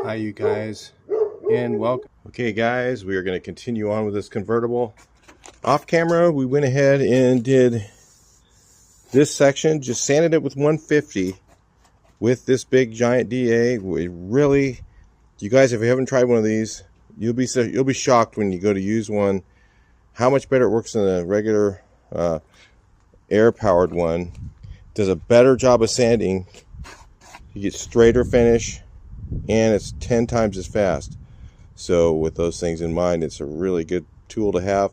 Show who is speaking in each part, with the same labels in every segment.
Speaker 1: Hi you guys, and welcome. Okay guys, we are going to continue on with this convertible. Off camera, we went ahead and did this section, just sanded it with 150 with this big giant DA. We really, you guys, if you haven't tried one of these, you'll be shocked when you go to use one, how much better it works than a regular air powered one. It does a better job of sanding. You get straighter finish, and it's 10 times as fast. So with those things in mind, it's a really good tool to have.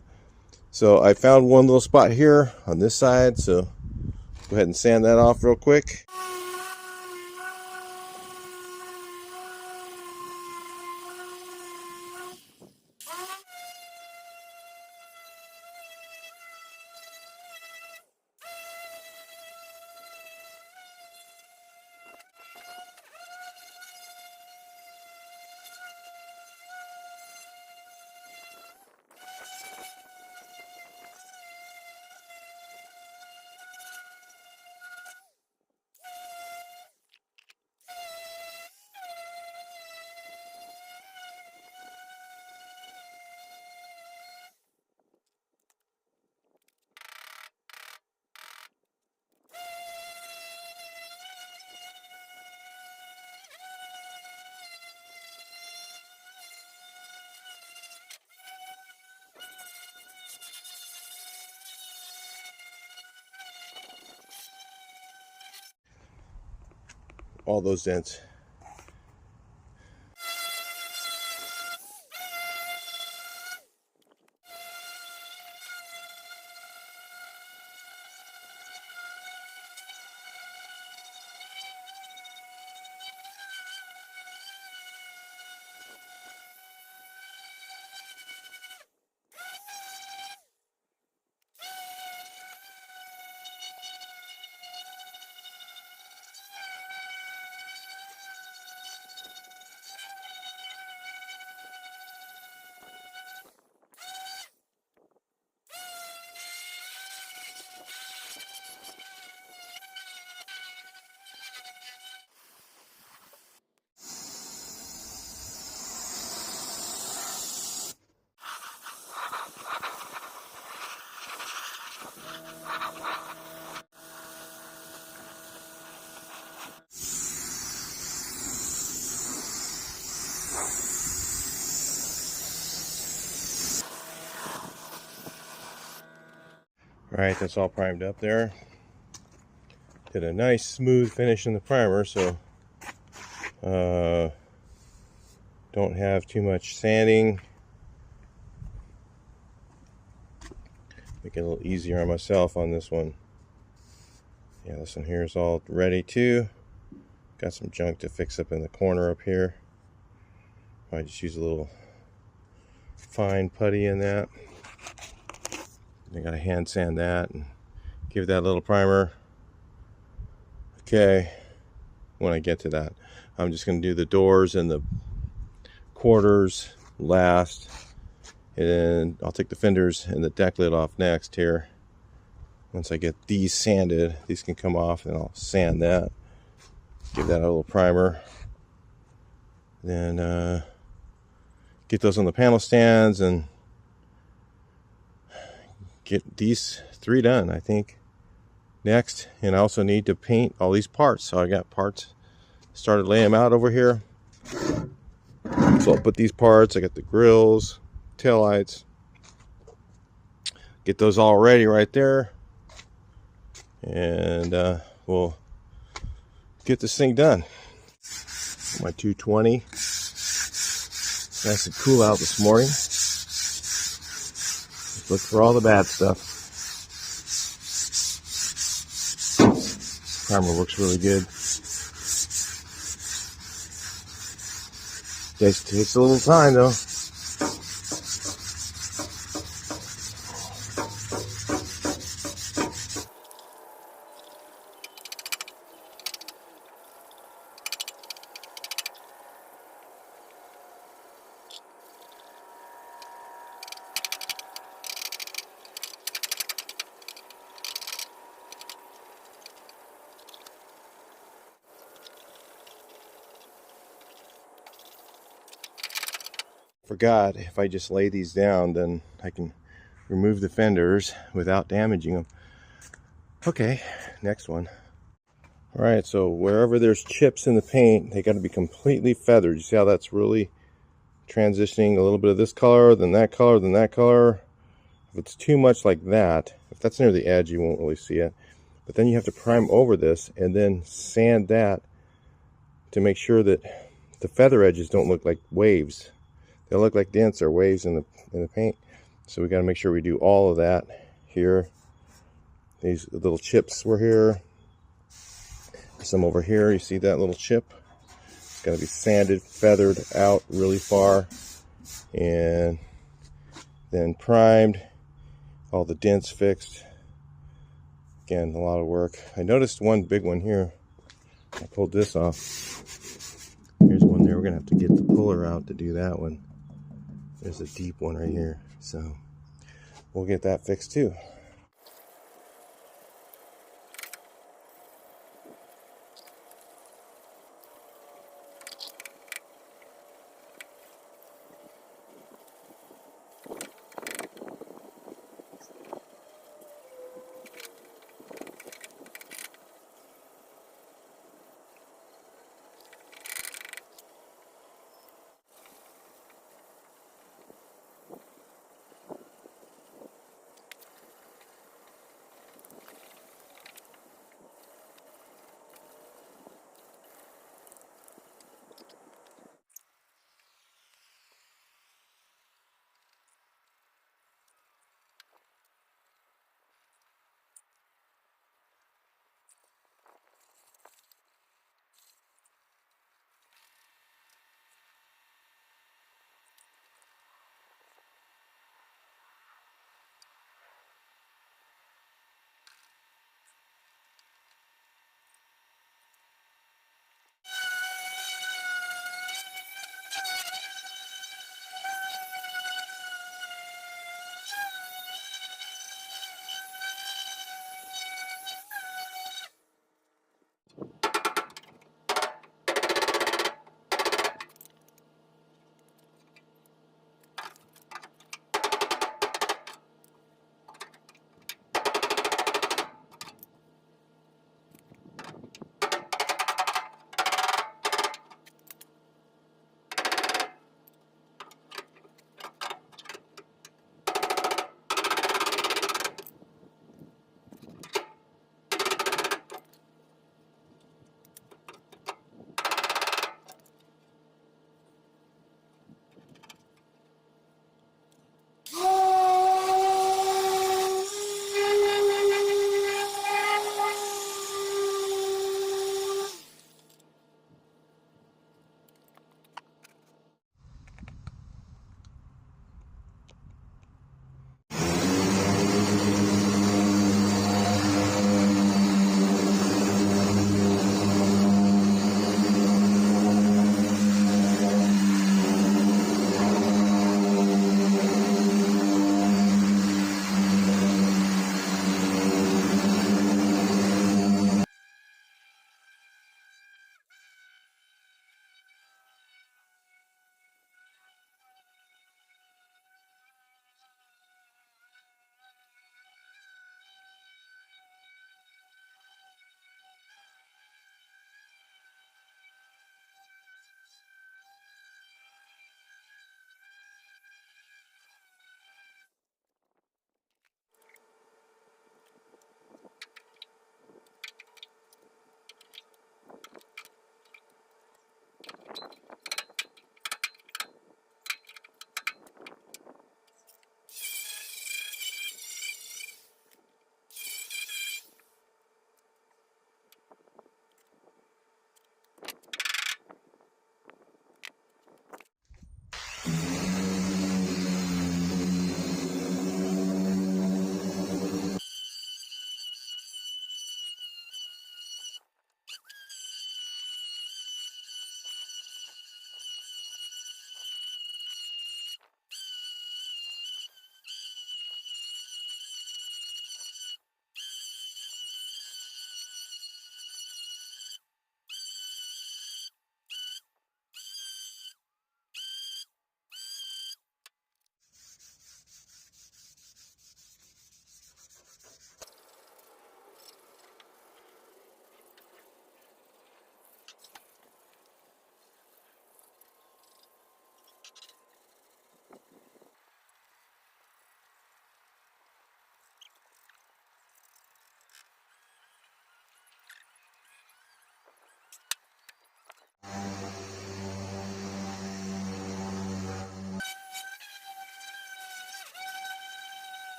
Speaker 1: So I found one little spot here on this side, so go ahead and sand that off real quick. All those dents. All right, that's all primed up there. Did a nice smooth finish in the primer, so don't have too much sanding. Make it a little easier on myself on this one. Yeah, this one here is all ready too. Got some junk to fix up in the corner up here. I just use a little fine putty in that. I gotta hand sand that and give that a little primer. Okay, when I get to that, I'm just gonna do the doors and the quarters last, and then I'll take the fenders and the deck lid off next here. Once I get these sanded, these can come off, and I'll sand that, give that a little primer, then get those on the panel stands and get these 3 done, I think, next. And I also need to paint all these parts, so I got parts, started laying them out over here. So I'll put these parts, I got the grills, taillights, get those all ready right there, and we'll get this thing done. My 220, nice and cool out this morning. Look for all the bad stuff. Primer works really good. Just takes a little time though. forgot if I just lay these down, then I can remove the fenders without damaging them. Okay, next one. All right, so wherever there's chips in the paint, they got to be completely feathered. You see how that's really transitioning a little bit of this color, then that color, then that color. If it's too much like that, if that's near the edge, you won't really see it. But then you have to prime over this and then sand that to make sure that the feather edges don't look like waves. They look like dents or waves in the paint. So we got to make sure we do all of that here. These little chips were here. Some over here. You see that little chip? It's got to be sanded, feathered out really far, and then primed. All the dents fixed. Again, a lot of work. I noticed one big one here. I pulled this off. Here's one there. We're gonna have to get the puller out to do that one. There's a deep one right here, so we'll get that fixed too.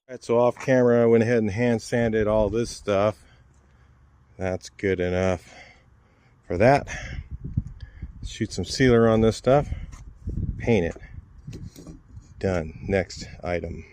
Speaker 1: Alright, so off camera I went ahead and hand sanded all this stuff. That's good enough for that. Shoot some sealer on this stuff, paint it. Done. Next item.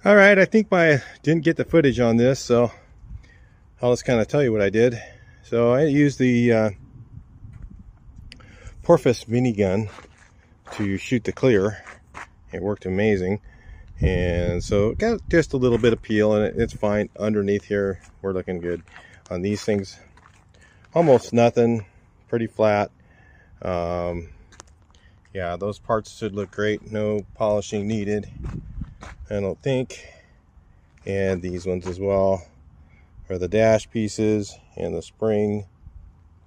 Speaker 1: Alright, I think I didn't get the footage on this, so I'll just kind of tell you what I did. So I used the Porpoise minigun to shoot the clear. It worked amazing. And so got just a little bit of peel, and it's fine. Underneath here, we're looking good. On these things, almost nothing, pretty flat. Yeah, those parts should look great. No polishing needed, I don't think. And these ones as well are the dash pieces and the spring.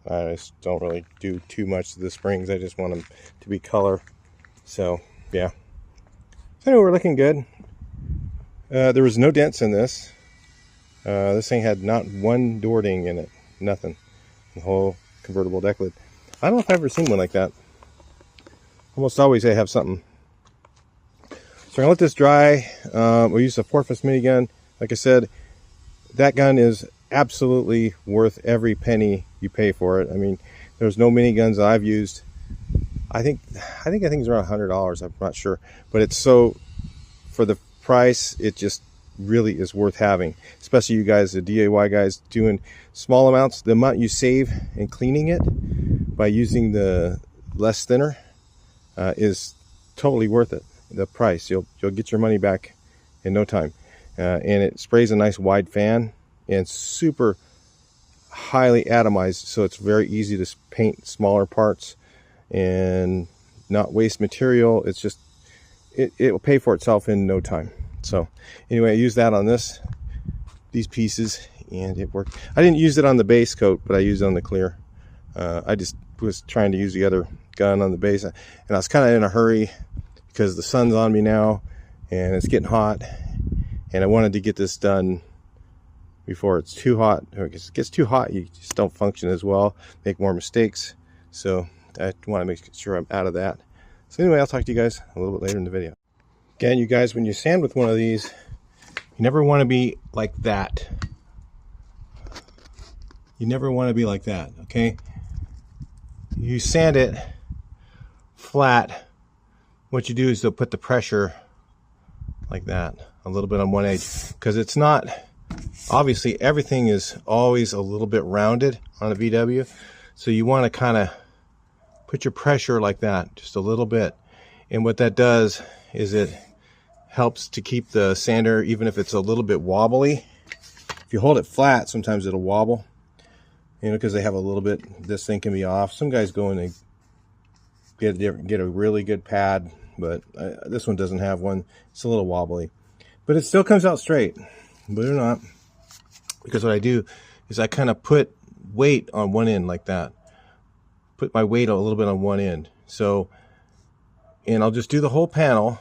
Speaker 1: I just don't really do too much to the springs. I just want them to be color. So yeah. So anyway, we're looking good. There was no dents in this. This thing had not one door ding in it. Nothing. The whole convertible deck lid. I don't know if I've ever seen one like that. Almost always they have something. So I'm going to let this dry. We use a Porpoise minigun. Like I said, that gun is absolutely worth every penny you pay for it. I mean, there's no miniguns that I've used. I think it's around $100. I'm not sure, but it's so, for the price, it just really is worth having. Especially you guys, the DIY guys, doing small amounts. The amount you save in cleaning it by using the less thinner is totally worth it. The price, you'll get your money back in no time. And it sprays a nice wide fan and super highly atomized, so it's very easy to paint smaller parts and not waste material. It's just it will pay for itself in no time. So anyway, I used that on these pieces, and it worked. I didn't use it on the base coat, but I used it on the clear. I just was trying to use the other gun on the base, and I was kind of in a hurry because the sun's on me now and it's getting hot, and I wanted to get this done before it's too hot. Or if it gets too hot, you just don't function as well, make more mistakes. So I want to make sure I'm out of that. So anyway, I'll talk to you guys a little bit later in the video. Again, you guys, when you sand with one of these, you never want to be like that. You never want to be like that, okay? You sand it flat. What you do is they'll put the pressure like that, a little bit on one edge, because it's not, obviously everything is always a little bit rounded on a VW, so you want to kind of put your pressure like that, just a little bit. And what that does is it helps to keep the sander, even if it's a little bit wobbly. If you hold it flat, sometimes it'll wobble, you know, because they have a little bit, this thing can be off. Some guys go in and get a really good pad, but this one doesn't have one. It's a little wobbly, but it still comes out straight, believe it or not, because what I do is I kind of put weight on one end like that. Put my weight a little bit on one end. So, and I'll just do the whole panel.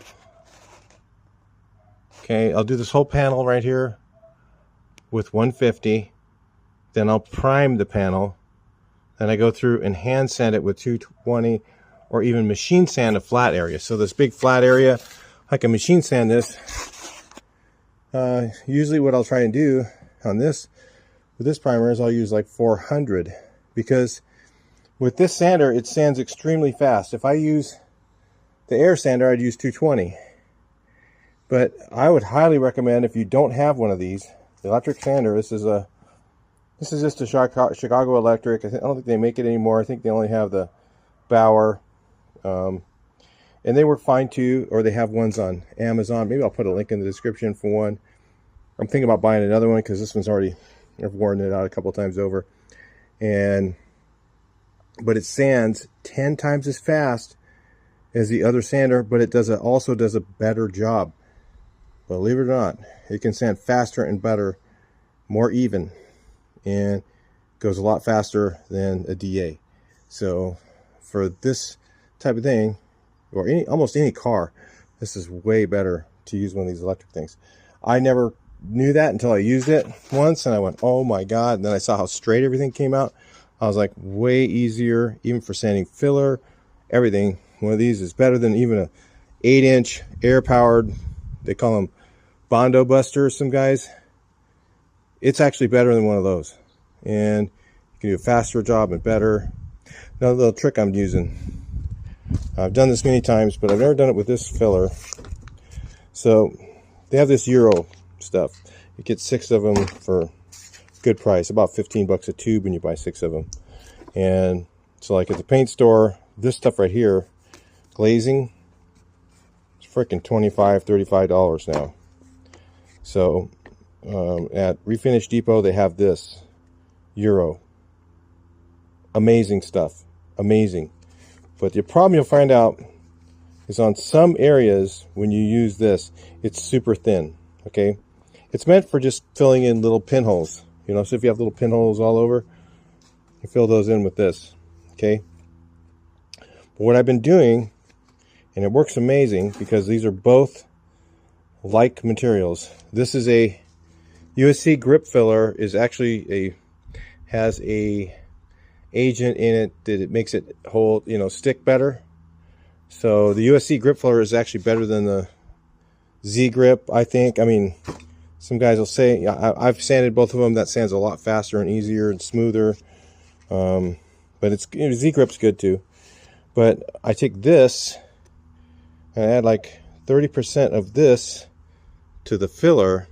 Speaker 1: Okay, I'll do this whole panel right here with 150. Then I'll prime the panel. Then I go through and hand sand it with 220, or even machine sand a flat area. So this big flat area, I can machine sand this. Usually what I'll try and do on this, with this primer, is I'll use like 400, because with this sander, it sands extremely fast. If I use the air sander, I'd use 220. But I would highly recommend, if you don't have one of these, the electric sander, this is just a Chicago Electric. I don't think they make it anymore. I think they only have the Bauer. And they work fine too, or they have ones on Amazon. Maybe I'll put a link in the description for one. I'm thinking about buying another one because this one's already, I've worn it out a couple times over. But it sands 10 times as fast as the other sander, but it also does a better job. Believe it or not, it can sand faster and better, more even, and goes a lot faster than a DA. So for this type of thing, or almost any car, this is way better to use one of these electric things. I never knew that until I used it once, and I went, oh my god. And then I saw how straight everything came out. I was like, way easier, even for sanding filler, everything. One of these is better than even a 8-inch air powered, they call them Bondo Busters, some guys. It's actually better than one of those, and you can do a faster job and better. Another little trick I'm using, I've done this many times, but I've never done it with this filler. So they have this Euro stuff. You get 6 of them for a good price, about 15 bucks a tube when you buy 6 of them. And so like at the paint store, this stuff right here, glazing, it's freaking $25, $35 now. So at Refinish Depot, they have this Euro. Amazing stuff, amazing. But the problem you'll find out is on some areas when you use this, it's super thin, okay? It's meant for just filling in little pinholes, you know, so if you have little pinholes all over, you fill those in with this, okay? But what I've been doing, and it works amazing because these are both like materials. This is a USC grip filler, is actually has a agent in it that it makes it hold, you know, stick better. So the USC grip filler is actually better than the Z grip, I think. I mean, some guys will say, I've sanded both of them. That sands a lot faster and easier and smoother. But it's, you know, Z grip's good too. But I take this and I add like 30% of this to the filler,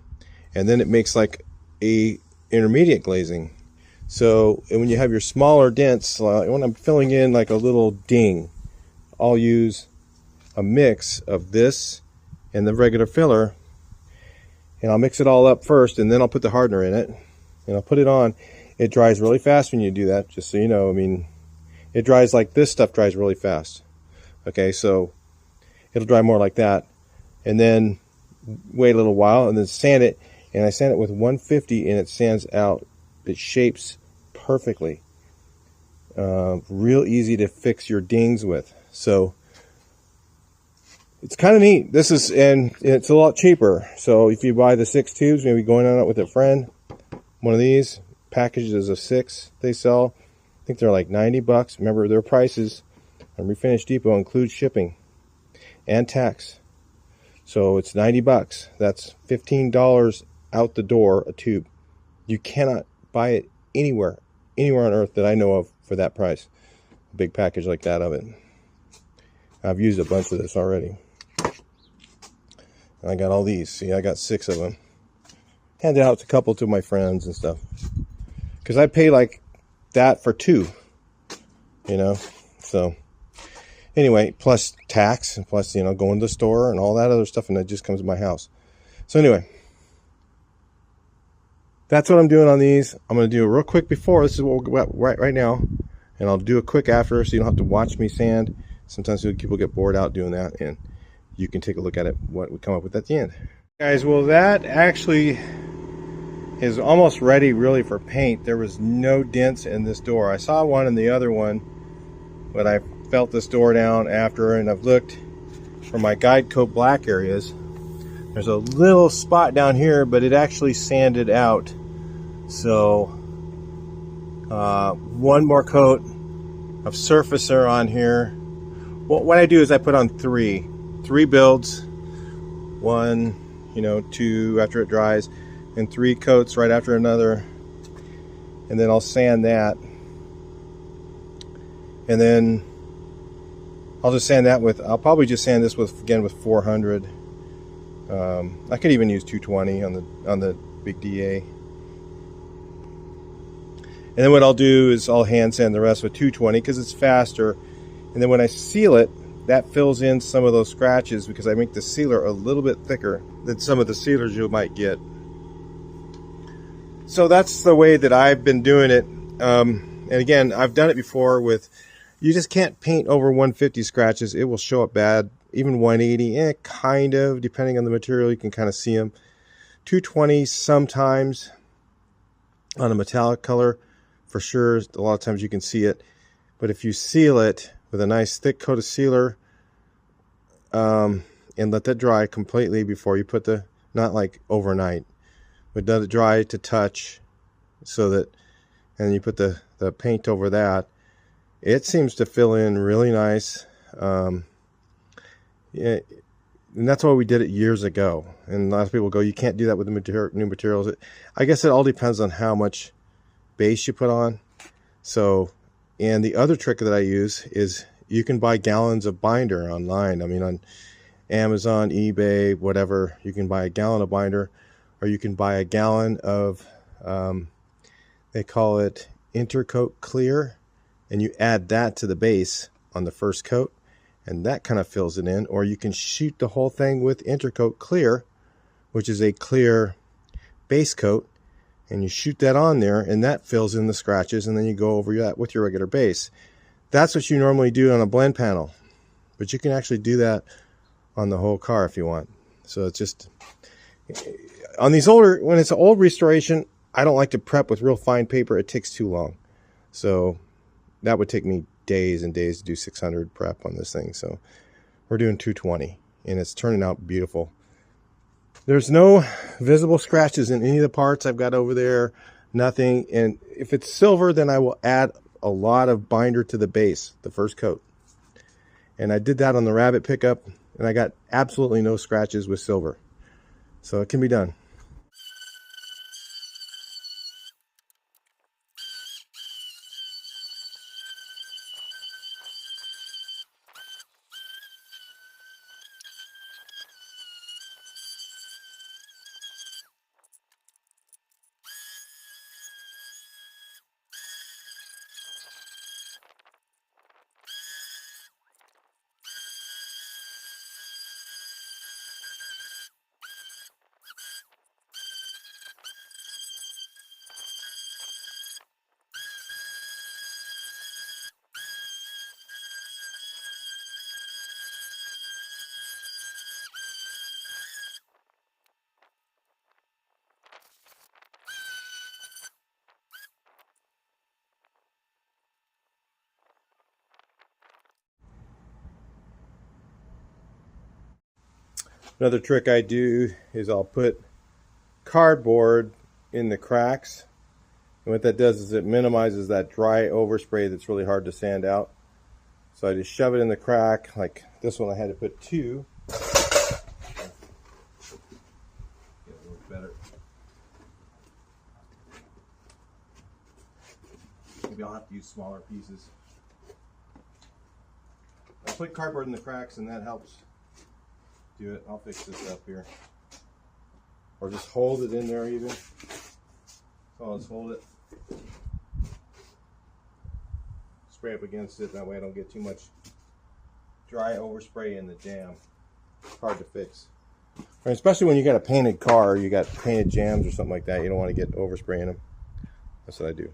Speaker 1: and then it makes like a intermediate glazing. So when you have your smaller dents, when I'm filling in like a little ding, I'll use a mix of this and the regular filler, and I'll mix it all up first, and then I'll put the hardener in it, and I'll put it on. It dries really fast when you do that, just so you know. I mean, it dries like this stuff dries really fast. Okay, so it'll dry more like that, and then wait a little while, and then sand it, and I sand it with 150, and it sands out. It shapes perfectly. Real easy to fix your dings with. So it's kind of neat. This is, and it's a lot cheaper. So if you buy the 6 tubes, maybe going on it with a friend, one of these packages of 6 they sell, I think they're like 90 bucks. Remember, their prices on Refinish Depot include shipping and tax. So it's 90 bucks. That's $15 out the door a tube. You cannot buy it anywhere anywhere on earth that I know of for that price. A big package like that of it. I've used a bunch of this already. I got all these. See, I got 6 of them. Handed out a couple to my friends and stuff. Because I pay like that for 2. You know? So, anyway, plus tax, and plus, you know, going to the store and all that other stuff, and it just comes to my house. So anyway, that's what I'm doing on these. I'm going to do a real quick before. This is what we'll go right now. And I'll do a quick after, so you don't have to watch me sand. Sometimes people get bored out doing that, and you can take a look at it, what we come up with at the end. Guys, well, that actually is almost ready really for paint. There was no dents in this door. I saw one in the other one, but I felt this door down after, and I've looked for my guide coat black areas. There's a little spot down here, but it actually sanded out. So one more coat of surfacer on here. Well, what I do is I put on three builds, 1, you know, 2 after it dries, and 3 coats right after another, and then I'll sand that, and then I'll just sand that with, I'll probably just sand this with, again, with 400. I could even use 220 on the big DA. And then what I'll do is I'll hand sand the rest with 220 because it's faster. And then when I seal it, that fills in some of those scratches because I make the sealer a little bit thicker than some of the sealers you might get. So that's the way that I've been doing it. And again, I've done it before with, you just can't paint over 150 scratches. It will show up bad. Even 180, kind of, depending on the material, you can kind of see them. 220 sometimes on a metallic color, for sure. A lot of times you can see it. But if you seal it with a nice thick coat of sealer, and let that dry completely before you put the, not like overnight, but let it dry to touch, so that, and you put the paint over that, it seems to fill in really nice. Yeah, and that's why we did it years ago. And a lot of people go, you can't do that with the new materials. I guess it all depends on how much base you put on. So, and the other trick that I use is you can buy gallons of binder online. I mean, on Amazon, eBay, whatever, you can buy a gallon of binder, or you can buy a gallon of, they call it Intercoat Clear, and you add that to the base on the first coat, and that kind of fills it in. Or you can shoot the whole thing with Intercoat Clear, which is a clear base coat, and you shoot that on there, and that fills in the scratches, and then you go over that with your regular base. That's what you normally do on a blend panel, but you can actually do that on the whole car if you want. So it's just, on these older, when it's an old restoration, I don't like to prep with real fine paper. It takes too long. So that would take me days and days to do 600 prep on this thing. So we're doing 220, and it's turning out beautiful. There's no visible scratches in any of the parts I've got over there, nothing. And if it's silver, then I will add a lot of binder to the base, the first coat. And I did that on the Rabbit pickup, and I got absolutely no scratches with silver. So it can be done. Another trick I do is I'll put cardboard in the cracks. And what that does is it minimizes that dry overspray that's really hard to sand out. So I just shove it in the crack. Like this one I had to put 2. Get a little better. I'll have to use smaller pieces. I put cardboard in the cracks and that helps do it. I'll fix this up here. Or just hold it in there even. So I'll just hold it. Spray up against it, that way I don't get too much dry overspray in the jam. It's hard to fix. And especially when you got a painted car, you got painted jams or something like that, you don't want to get overspray in them. That's what I do.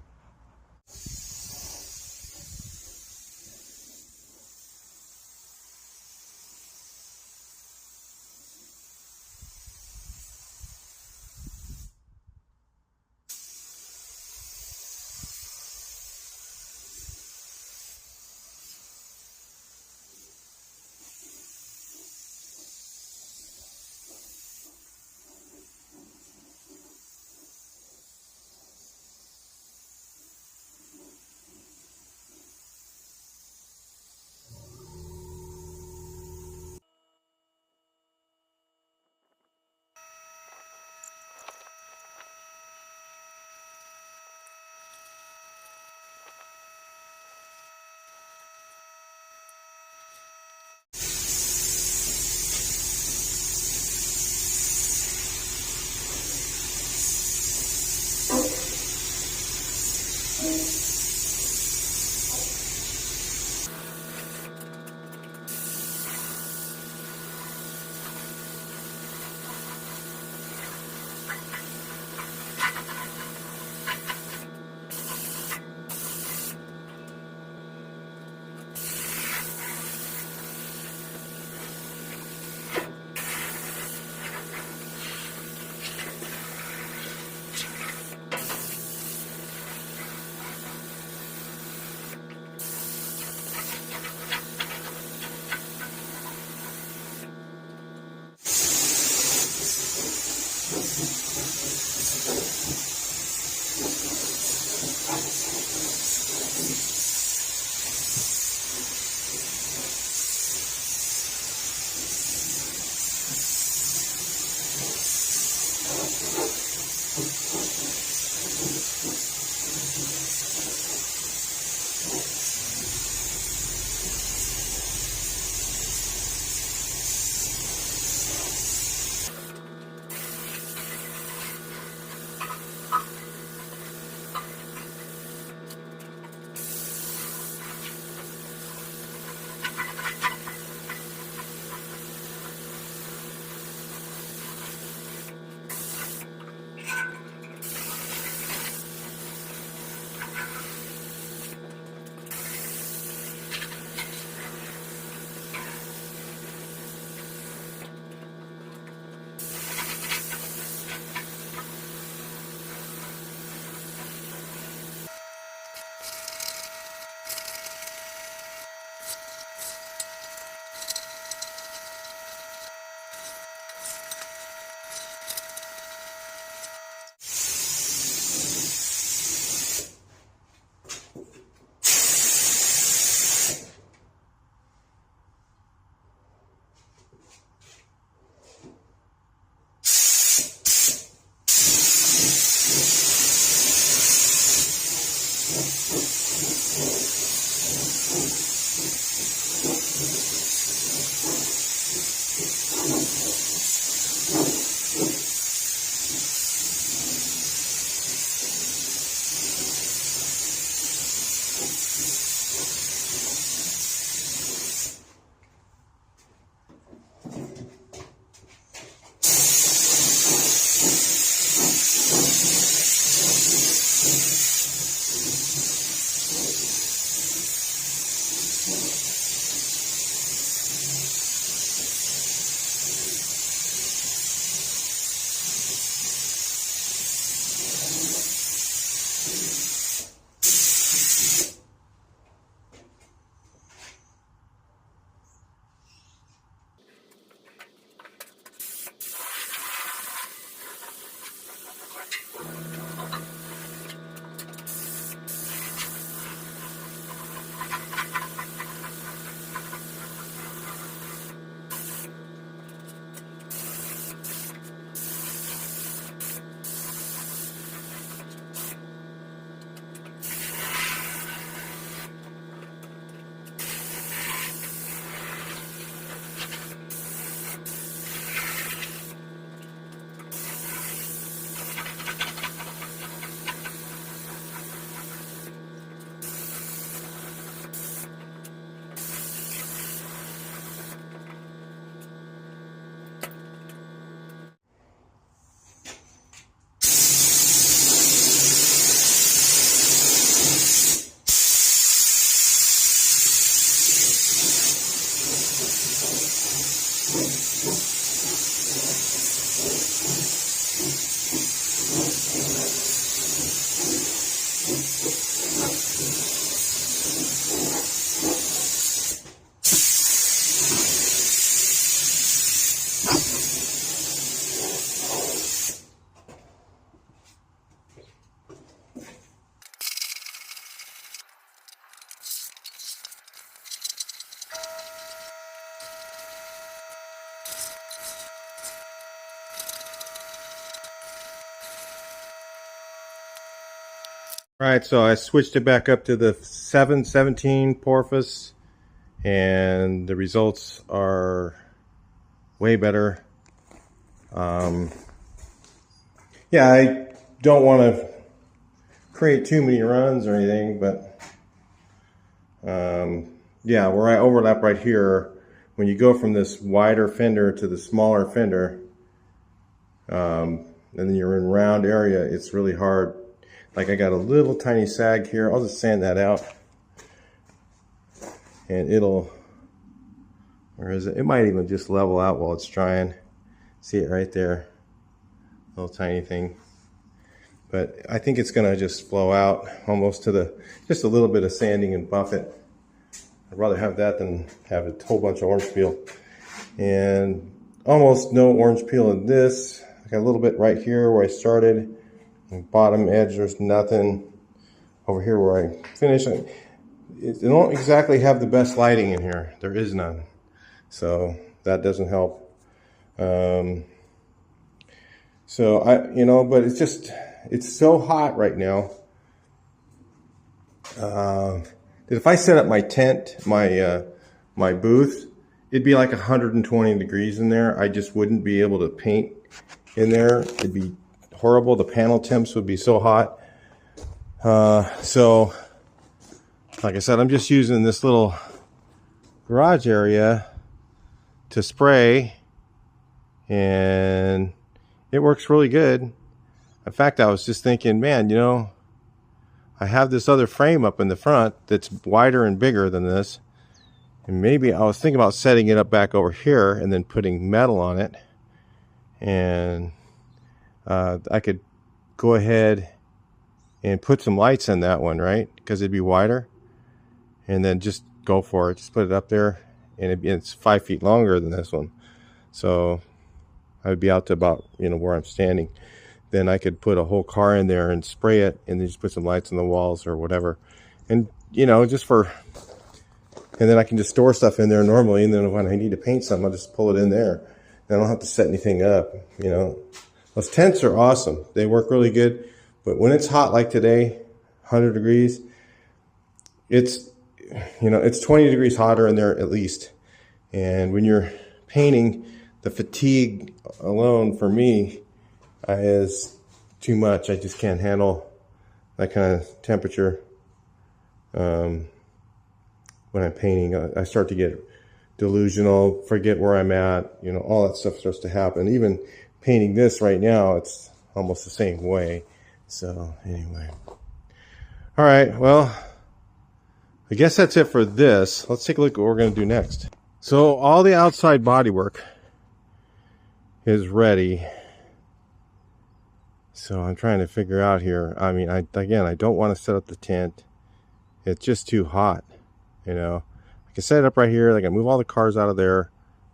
Speaker 1: Alright, so I switched it back up to the 717 Porpoise, and the results are way better. Yeah, I don't want to create too many runs or anything, but yeah, where I overlap right here, when you go from this wider fender to the smaller fender, and then you're in round area, it's really hard. Like I got a little tiny sag here. I'll just sand that out, and it'll, where is it? It might even just level out while it's drying. See it right there, little tiny thing. But I think it's gonna just flow out almost to the, just a little bit of sanding and buff it. I'd rather have that than have a whole bunch of orange peel. And almost no orange peel in this. I got a little bit right here where I started. Bottom edge, there's nothing. Over here where I finished, they don't exactly have the best lighting in here. There is none, so that doesn't help. So but it's just, it's so hot right now. If I set up my tent, my booth, it'd be like 120 degrees in there. I just wouldn't be able to paint in there. It'd be horrible. The panel temps would be so hot. So like I said, I'm just using this little garage area to spray, and it works really good. In fact, I was just thinking, man, I have this other frame up in the front that's wider and bigger than this, and maybe I was thinking about setting it up back over here and then putting metal on it, and I could go ahead and put some lights in that one, right? Because it'd be wider, and then just go for it. Just put it up there, and it's 5 feet longer than this one. So I would be out to about, where I'm standing. Then I could put a whole car in there and spray it, and then just put some lights on the walls or whatever. And, and then I can just store stuff in there normally, and then when I need to paint something, I'll just pull it in there. And I don't have to set anything up, Those tents are awesome. They work really good. But when it's hot like today, 100 degrees, it's 20 degrees hotter in there at least. And when you're painting, the fatigue alone for me is too much. I just can't handle that kind of temperature when I'm painting. I start to get delusional, forget where I'm at, all that stuff starts to happen. Even painting this right now, it's almost the same way. So anyway, all right, well, I guess that's it for this. Let's take a look at what we're going to do next. So all the outside bodywork is ready. So I'm trying to figure out here. I mean, I don't want to set up the tent. It's just too hot, I can set it up right here. I can move all the cars out of there,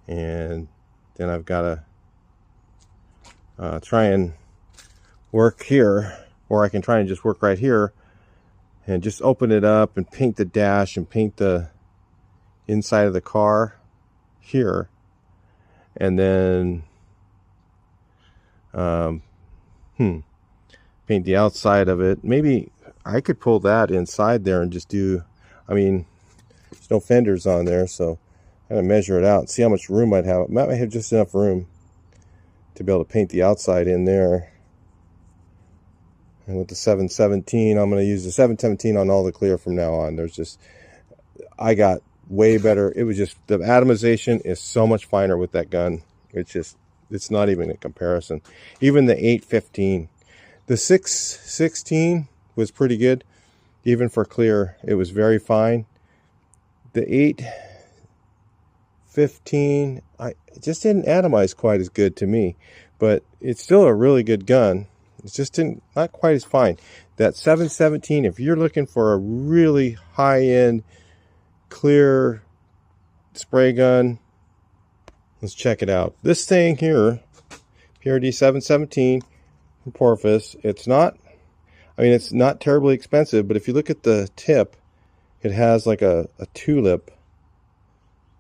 Speaker 1: and then I've got to try and work here, or I can try and just work right here and just open it up and paint the dash and paint the inside of the car here, and then paint the outside of it. Maybe I could pull that inside there and just do, there's no fenders on there, so I'm going to measure it out and see how much room I'd have. I might have just enough room to be able to paint the outside in there. And with the 717, I'm going to use the 717 on all the clear from now on. I got way better. It was just, the atomization is so much finer with that gun. It's not even a comparison. Even the 815. The 616 was pretty good. Even for clear, it was very fine. The 15. It just didn't atomize quite as good to me, but it's still a really good gun. It's just not quite as fine. That 717, if you're looking for a really high-end clear spray gun, let's check it out. This thing here, PRD 717 from Porpoise, it's not terribly expensive, but if you look at the tip, it has like a tulip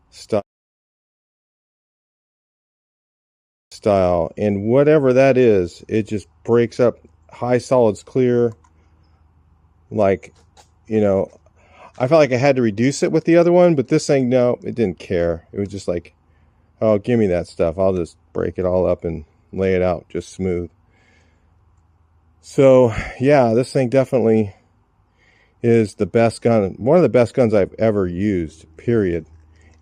Speaker 1: style, and whatever that is, it just breaks up high solids clear. Like, you know, I felt like I had to reduce it with the other one, but this thing, no, it didn't care. It was just like, oh, give me that stuff. I'll just break it all up and lay it out just smooth. So yeah, this thing definitely is the best gun, one of the best guns I've ever used, period.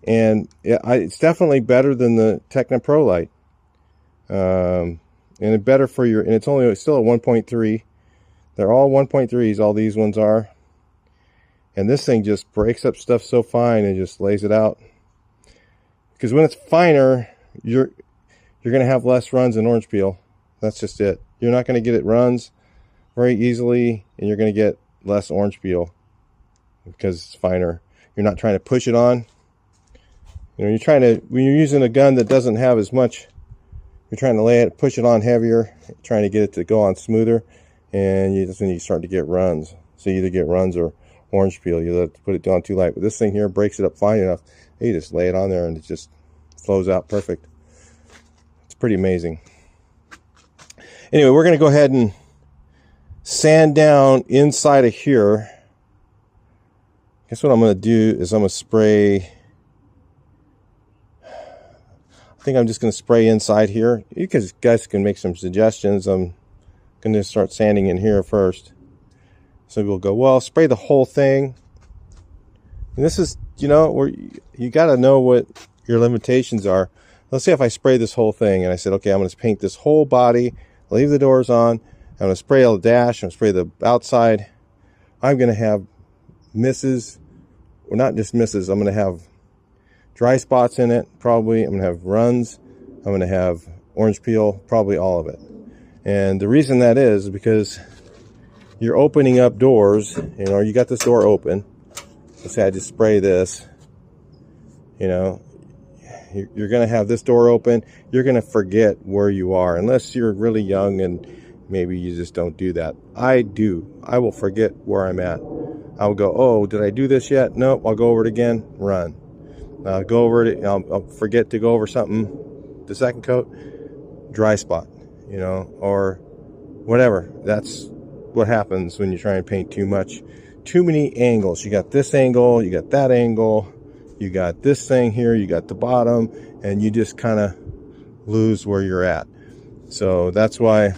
Speaker 1: And it's definitely better than the Techno Pro Light. And it's better for your, and it's still a 1.3. They're all 1.3s, all these ones are. And this thing just breaks up stuff so fine and just lays it out. Because when it's finer, you're going to have less runs in orange peel. That's just it. You're not going to get it runs very easily, and you're going to get less orange peel because it's finer. You're not trying to push it on. You know, when you're using a gun that doesn't have as much, you're trying to push it on heavier, trying to get it to go on smoother, and that's when you start to get runs. So you either get runs or orange peel. You have to put it down too light. But this thing here breaks it up fine enough. You just lay it on there and it just flows out perfect. It's pretty amazing. Anyway, we're going to go ahead and sand down inside of here. Guess what I'm going to do is I'm going to spray. I think I'm just going to spray inside here. You guys can make some suggestions. I'm going to start sanding in here first. So we'll go, well, spray the whole thing. And this is, you know, where you got to know what your limitations are. Let's say if I spray this whole thing and I said, okay, I'm going to paint this whole body, leave the doors on, I'm going to spray the dash, I'm going to spray the outside. I'm going to have misses, or not just misses, I'm going to have dry spots in it, probably. I'm going to have runs. I'm going to have orange peel, probably all of it. And the reason that is because you're opening up doors, you know, you got this door open. Let's say I just spray this, you know, you're going to have this door open. You're going to forget where you are, unless you're really young and maybe you just don't do that. I do. I will forget where I'm at. I'll go, oh, did I do this yet? Nope. I'll go over it again. Run. Go over it. I'll forget to go over something. The second coat, dry spot, you know, or whatever. That's what happens when you try and paint too much. Too many angles. You got this angle, you got that angle, you got this thing here, you got the bottom, and you just kind of lose where you're at. So that's why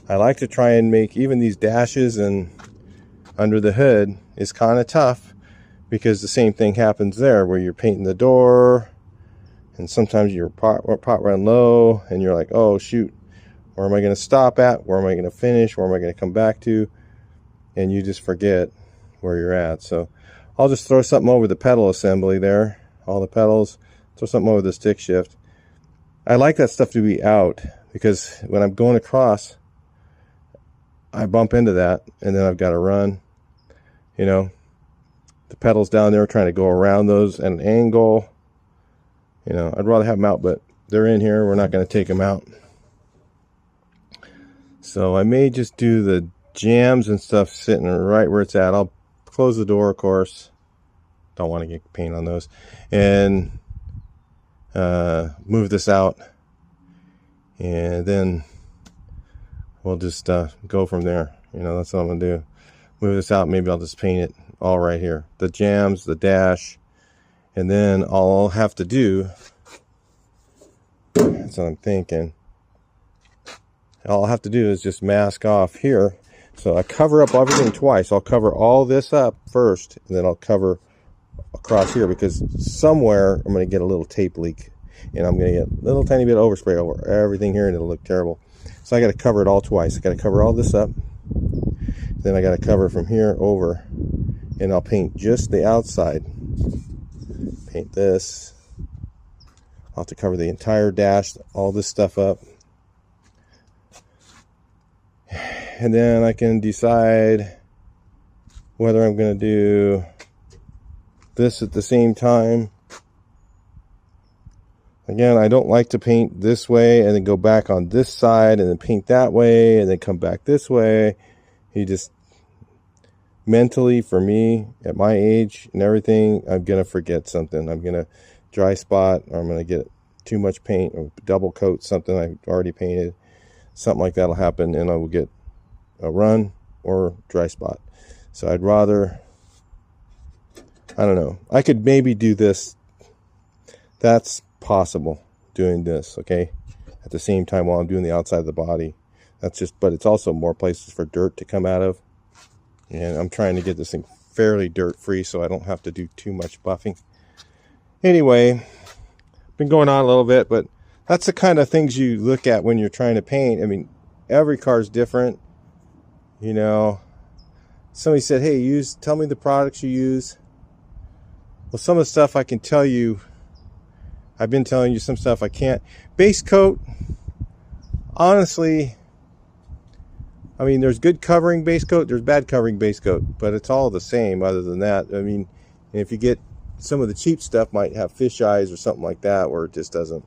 Speaker 1: I like to try and make even these dashes and under the hood is kind of tough, because the same thing happens there where you're painting the door and sometimes your pot run low and you're like, oh shoot, where am I going to stop at? Where am I going to finish? Where am I going to come back to? And you just forget where you're at. So I'll just throw something over the pedal assembly there, all the pedals, throw something over the stick shift. I like that stuff to be out, because when I'm going across, I bump into that and then I've got to run, you know. The pedals down there trying to go around those at an angle. You know, I'd rather have them out, but they're in here. We're not going to take them out. So I may just do the jams and stuff sitting right where it's at. I'll close the door, of course. Don't want to get paint on those. And move this out. And then we'll just go from there. You know, that's what I'm going to do. Move this out. Maybe I'll just paint it all right here. The jams, the dash. And then all I'll have to do, that's what I'm thinking, all I'll have to do is just mask off here. So I cover up everything twice. I'll cover all this up first, and then I'll cover across here, because somewhere I'm going to get a little tape leak, and I'm going to get a little tiny bit of overspray over everything here, and it'll look terrible. So I got to cover it all twice. I got to cover all this up, then I got to cover from here over, and I'll paint just the outside. Paint this, I'll have to cover the entire dash, all this stuff up. And then I can decide whether I'm going to do this at the same time. Again, I don't like to paint this way and then go back on this side and then paint that way and then come back this way. You just, mentally, for me, at my age and everything, I'm going to forget something. I'm going to dry spot, or I'm going to get too much paint or double coat something I've already painted. Something like that will happen and I will get a run or dry spot. So I'd rather, I don't know, I could maybe do this. That's possible, doing this, okay, at the same time while I'm doing the outside of the body. That's just, but it's also more places for dirt to come out of, and I'm trying to get this thing fairly dirt free so I don't have to do too much buffing. Anyway, been going on a little bit, but that's the kind of things you look at when you're trying to paint. I mean, every car is different, you know. Somebody said, hey, tell me the products you use. Well, some of the stuff I can tell you, I've been telling you. Some stuff I can't. Base coat, honestly, I mean, there's good covering base coat, there's bad covering base coat, but it's all the same other than that. I mean, if you get some of the cheap stuff, might have fish eyes or something like that, where it just doesn't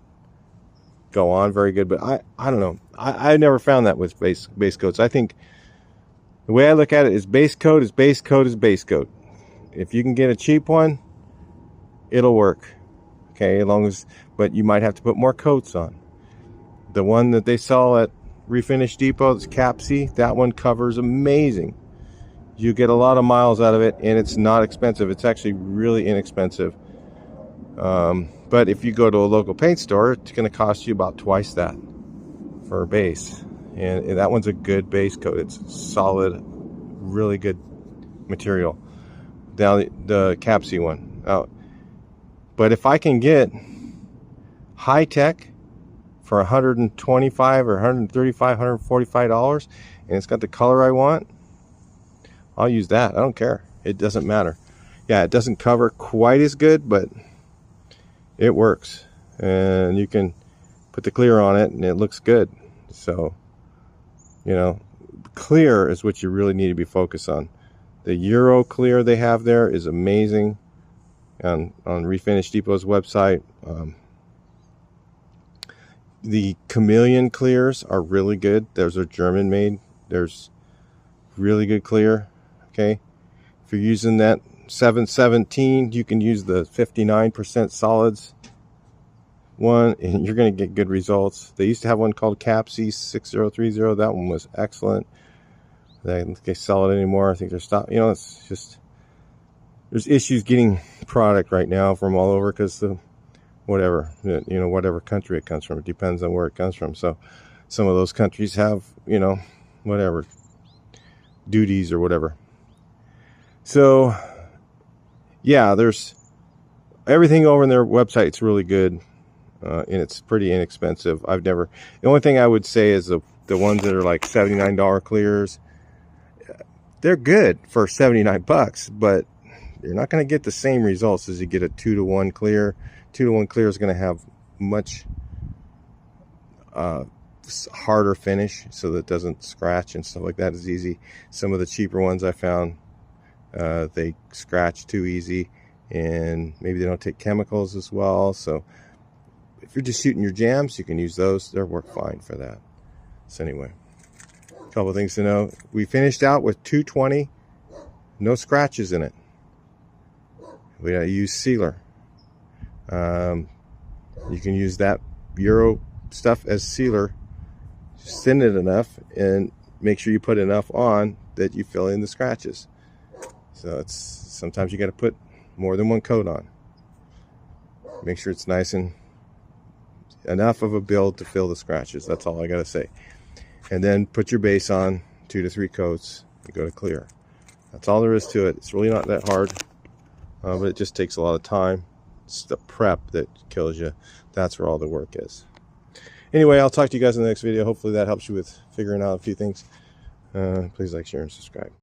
Speaker 1: go on very good. But I don't know. I never found that with base coats. I think the way I look at it is base coat is base coat is base coat. If you can get a cheap one, it'll work. Okay, as long as, but you might have to put more coats on. The one that they sell at Refinish Depot, it's Capsy, that one covers amazing. You get a lot of miles out of it, and it's not expensive. It's actually really inexpensive. But if you go to a local paint store, it's going to cost you about twice that for a base. And that one's a good base coat. It's solid, really good material. Now the Capsy one. But if I can get high tech for $125 or $135, $145, and it's got the color I want, I'll use that. I don't care. It doesn't matter. Yeah, it doesn't cover quite as good, but it works. And you can put the clear on it and it looks good. So, you know, clear is what you really need to be focused on. The Euro clear they have there is amazing. On Refinish Depot's website, the Chameleon clears are really good. Those are German made. There's really good clear. Okay, if you're using that 717, you can use the 59% solids one, and you're going to get good results. They used to have one called Capsy 6030. That one was excellent. They sell it anymore. I think they're stopped. You know, it's just, there's issues getting product right now from all over because the whatever, you know, whatever country it comes from, it depends on where it comes from. So some of those countries have, you know, whatever duties or whatever. So yeah, there's everything over on their website. It's really good, and it's pretty inexpensive. The only thing I would say is the ones that are like $79 clears, they're good for 79 bucks, but you're not going to get the same results as you get a 2-to-1 clear. 2-to-1 clear is going to have much harder finish, so that it doesn't scratch and stuff like that is easy. Some of the cheaper ones I found, they scratch too easy, and maybe they don't take chemicals as well. So if you're just shooting your jams, you can use those. They'll work fine for that. So anyway, a couple of things to know. We finished out with 220, no scratches in it. We use sealer. You can use that Euro stuff as sealer. Just thin it enough and make sure you put enough on that you fill in the scratches. So it's sometimes you got to put more than one coat on. Make sure it's nice and enough of a build to fill the scratches. That's all I got to say. And then put your base on 2 to 3 coats and go to clear. That's all there is to it. It's really not that hard. But it just takes a lot of time. It's the prep that kills you. That's where all the work is. Anyway, I'll talk to you guys in the next video. Hopefully that helps you with figuring out a few things. Please like, share, and subscribe.